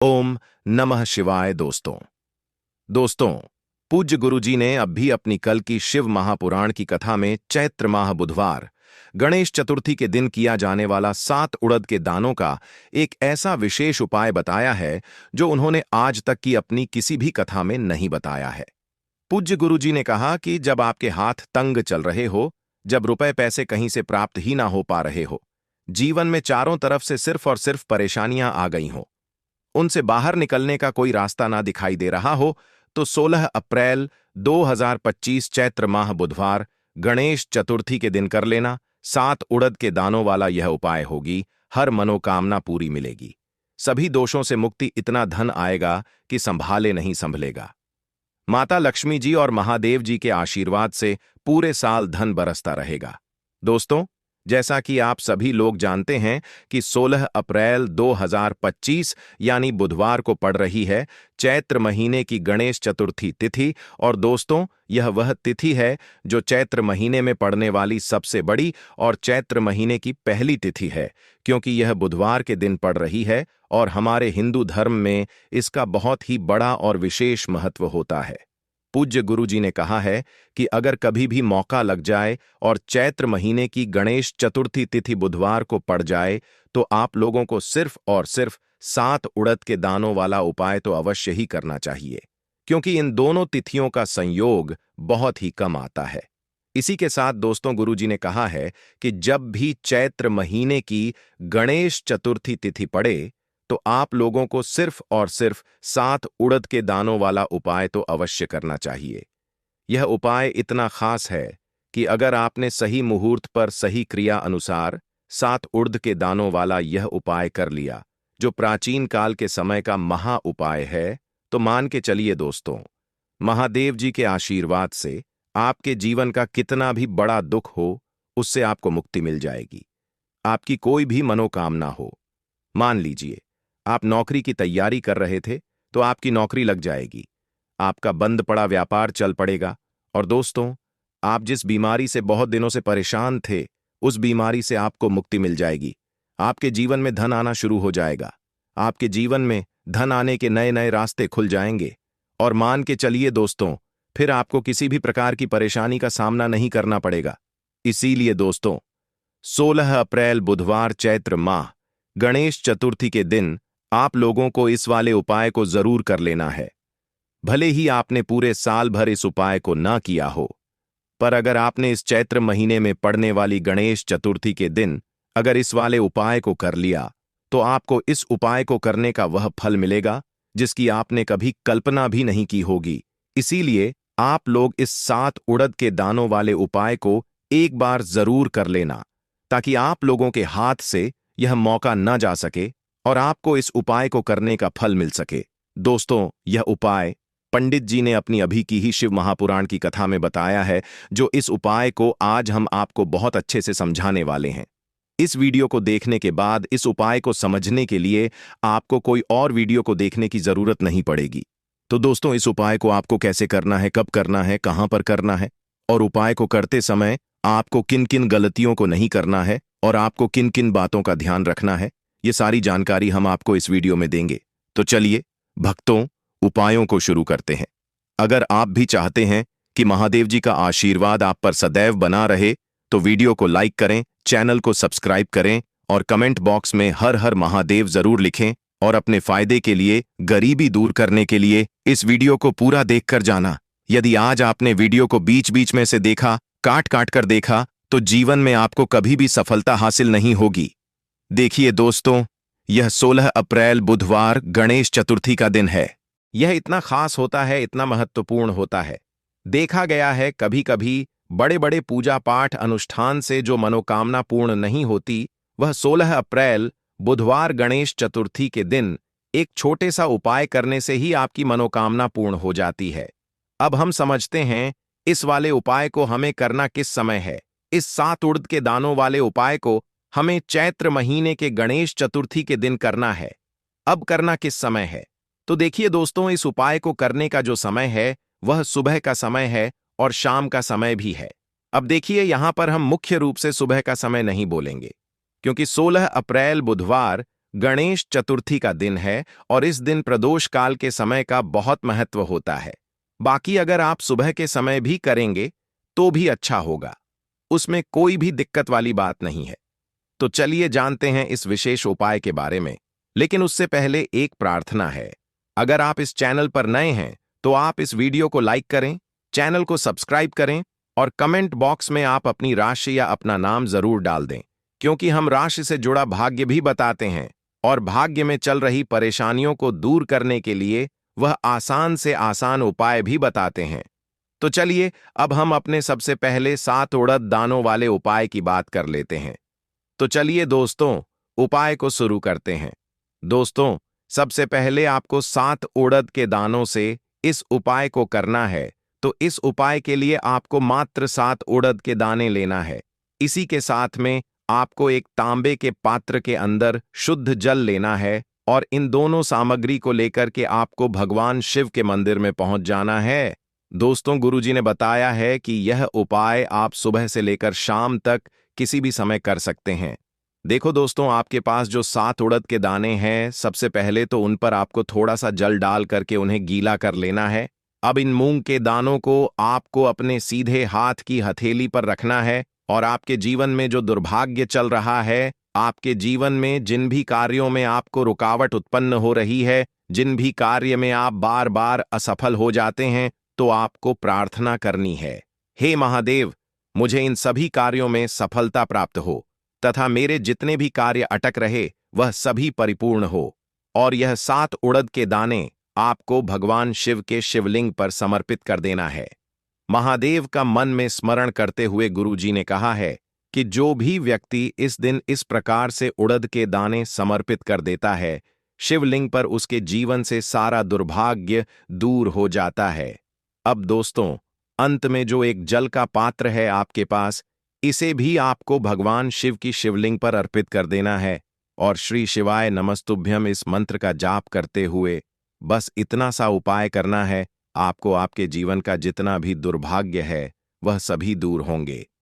ओम नमः शिवाय। दोस्तों, पूज्य गुरुजी ने अब भी अपनी कल की शिव महापुराण की कथा में चैत्र माह बुधवार गणेश चतुर्थी के दिन किया जाने वाला 7 उड़द के दानों का एक ऐसा विशेष उपाय बताया है जो उन्होंने आज तक की अपनी किसी भी कथा में नहीं बताया है। पूज्य गुरुजी ने कहा कि जब आपके हाथ तंग चल रहे हो, जब रुपए पैसे कहीं से प्राप्त ही ना हो पा रहे हो, जीवन में चारों तरफ से सिर्फ और सिर्फ परेशानियां आ गई हों, उनसे बाहर निकलने का कोई रास्ता ना दिखाई दे रहा हो, तो 16 अप्रैल 2025 चैत्र माह बुधवार गणेश चतुर्थी के दिन कर लेना। 7 उड़द के दानों वाला यह उपाय होगी, हर मनोकामना पूरी मिलेगी, सभी दोषों से मुक्ति, इतना धन आएगा कि संभाले नहीं संभलेगा। माता लक्ष्मी जी और महादेव जी के आशीर्वाद से पूरे साल धन बरसता रहेगा। दोस्तों, जैसा कि आप सभी लोग जानते हैं कि 16 अप्रैल 2025 यानी बुधवार को पड़ रही है चैत्र महीने की गणेश चतुर्थी तिथि। और दोस्तों, यह वह तिथि है जो चैत्र महीने में पड़ने वाली सबसे बड़ी और चैत्र महीने की पहली तिथि है, क्योंकि यह बुधवार के दिन पड़ रही है और हमारे हिंदू धर्म में इसका बहुत ही बड़ा और विशेष महत्व होता है। पूज्य गुरुजी ने कहा है कि अगर कभी भी मौका लग जाए और चैत्र महीने की गणेश चतुर्थी तिथि बुधवार को पड़ जाए, तो आप लोगों को सिर्फ और सिर्फ 7 उड़द के दानों वाला उपाय तो अवश्य ही करना चाहिए, क्योंकि इन दोनों तिथियों का संयोग बहुत ही कम आता है। इसी के साथ दोस्तों, गुरुजी ने कहा है कि जब भी चैत्र महीने की गणेश चतुर्थी तिथि पड़े, तो आप लोगों को सिर्फ और सिर्फ 7 उड़द के दानों वाला उपाय तो अवश्य करना चाहिए। यह उपाय इतना खास है कि अगर आपने सही मुहूर्त पर सही क्रिया अनुसार 7 उड़द के दानों वाला यह उपाय कर लिया, जो प्राचीन काल के समय का महा उपाय है, तो मान के चलिए दोस्तों, महादेव जी के आशीर्वाद से आपके जीवन का कितना भी बड़ा दुख हो, उससे आपको मुक्ति मिल जाएगी। आपकी कोई भी मनोकामना हो, मान लीजिए आप नौकरी की तैयारी कर रहे थे, तो आपकी नौकरी लग जाएगी, आपका बंद पड़ा व्यापार चल पड़ेगा। और दोस्तों, आप जिस बीमारी से बहुत दिनों से परेशान थे, उस बीमारी से आपको मुक्ति मिल जाएगी। आपके जीवन में धन आना शुरू हो जाएगा, आपके जीवन में धन आने के नए नए रास्ते खुल जाएंगे। और मान के चलिए दोस्तों, फिर आपको किसी भी प्रकार की परेशानी का सामना नहीं करना पड़ेगा। इसीलिए दोस्तों, 16 अप्रैल बुधवार चैत्र माह गणेश चतुर्थी के दिन आप लोगों को इस वाले उपाय को जरूर कर लेना है। भले ही आपने पूरे साल भर इस उपाय को ना किया हो, पर अगर आपने इस चैत्र महीने में पड़ने वाली गणेश चतुर्थी के दिन अगर इस वाले उपाय को कर लिया, तो आपको इस उपाय को करने का वह फल मिलेगा जिसकी आपने कभी कल्पना भी नहीं की होगी। इसीलिए आप लोग इस 7 उड़द के दानों वाले उपाय को एक बार जरूर कर लेना, ताकि आप लोगों के हाथ से यह मौका न जा सके और आपको इस उपाय को करने का फल मिल सके। दोस्तों, यह उपाय पंडित जी ने अपनी अभी की ही शिव महापुराण की कथा में बताया है, जो इस उपाय को आज हम आपको बहुत अच्छे से समझाने वाले हैं। इस वीडियो को देखने के बाद इस उपाय को समझने के लिए आपको कोई और वीडियो को देखने की जरूरत नहीं पड़ेगी। तो दोस्तों, इस उपाय को आपको कैसे करना है, कब करना है, कहां पर करना है, और उपाय को करते समय आपको किन किन गलतियों को नहीं करना है और आपको किन किन बातों का ध्यान रखना है, ये सारी जानकारी हम आपको इस वीडियो में देंगे। तो चलिए भक्तों, उपायों को शुरू करते हैं। अगर आप भी चाहते हैं कि महादेव जी का आशीर्वाद आप पर सदैव बना रहे, तो वीडियो को लाइक करें, चैनल को सब्सक्राइब करें और कमेंट बॉक्स में हर हर महादेव जरूर लिखें। और अपने फायदे के लिए, गरीबी दूर करने के लिए इस वीडियो को पूरा देखकर जाना। यदि आज आपने वीडियो को बीच बीच में से देखा, काट काट कर देखा, तो जीवन में आपको कभी भी सफलता हासिल नहीं होगी। देखिए दोस्तों, यह 16 अप्रैल बुधवार गणेश चतुर्थी का दिन है। यह इतना खास होता है, इतना महत्वपूर्ण होता है। देखा गया है कभी कभी बड़े बड़े पूजा पाठ अनुष्ठान से जो मनोकामना पूर्ण नहीं होती, वह 16 अप्रैल बुधवार गणेश चतुर्थी के दिन एक छोटे सा उपाय करने से ही आपकी मनोकामना पूर्ण हो जाती है। अब हम समझते हैं इस वाले उपाय को हमें करना किस समय है। इस 7 उड़द के दानों वाले उपाय को हमें चैत्र महीने के गणेश चतुर्थी के दिन करना है। अब करना किस समय है? तो देखिए दोस्तों, इस उपाय को करने का जो समय है वह सुबह का समय है और शाम का समय भी है। अब देखिए, यहां पर हम मुख्य रूप से सुबह का समय नहीं बोलेंगे, क्योंकि 16 अप्रैल बुधवार गणेश चतुर्थी का दिन है और इस दिन प्रदोष काल के समय का बहुत महत्व होता है। बाकी अगर आप सुबह के समय भी करेंगे तो भी अच्छा होगा, उसमें कोई भी दिक्कत वाली बात नहीं है। तो चलिए जानते हैं इस विशेष उपाय के बारे में। लेकिन उससे पहले एक प्रार्थना है। अगर आप इस चैनल पर नए हैं तो आप इस वीडियो को लाइक करें, चैनल को सब्सक्राइब करें और कमेंट बॉक्स में आप अपनी राशि या अपना नाम जरूर डाल दें, क्योंकि हम राशि से जुड़ा भाग्य भी बताते हैं और भाग्य में चल रही परेशानियों को दूर करने के लिए वह आसान से आसान उपाय भी बताते हैं। तो चलिए अब हम अपने सबसे पहले 7 उड़द दानों वाले उपाय की बात कर लेते हैं। तो चलिए दोस्तों, उपाय को शुरू करते हैं। दोस्तों, सबसे पहले आपको 7 उड़द के दानों से इस उपाय को करना है। तो इस उपाय के लिए आपको मात्र 7 उड़द के दाने लेना है। इसी के साथ में आपको एक तांबे के पात्र के अंदर शुद्ध जल लेना है और इन दोनों सामग्री को लेकर के आपको भगवान शिव के मंदिर में पहुंच जाना है। दोस्तों, गुरुजी ने बताया है कि यह उपाय आप सुबह से लेकर शाम तक किसी भी समय कर सकते हैं। देखो दोस्तों, आपके पास जो 7 उड़द के दाने हैं, सबसे पहले तो उन पर आपको थोड़ा सा जल डाल करके उन्हें गीला कर लेना है। अब इन मूंग के दानों को आपको अपने सीधे हाथ की हथेली पर रखना है और आपके जीवन में जो दुर्भाग्य चल रहा है, आपके जीवन में जिन भी कार्यों में आपको रुकावट उत्पन्न हो रही है, जिन भी कार्य में आप बार बार असफल हो जाते हैं, तो आपको प्रार्थना करनी है, हे महादेव, मुझे इन सभी कार्यों में सफलता प्राप्त हो तथा मेरे जितने भी कार्य अटक रहे वह सभी परिपूर्ण हो। और यह 7 उड़द के दाने आपको भगवान शिव के शिवलिंग पर समर्पित कर देना है। महादेव का मन में स्मरण करते हुए गुरुजी ने कहा है कि जो भी व्यक्ति इस दिन इस प्रकार से उड़द के दाने समर्पित कर देता है, शिवलिंग पर उसके जीवन से सारा दुर्भाग्य दूर हो जाता है। अब दोस्तों, अंत में जो एक जल का पात्र है आपके पास, इसे भी आपको भगवान शिव की शिवलिंग पर अर्पित कर देना है और श्री शिवाय नमस्तुभ्यम इस मंत्र का जाप करते हुए बस इतना सा उपाय करना है। आपको आपके जीवन का जितना भी दुर्भाग्य है वह सभी दूर होंगे।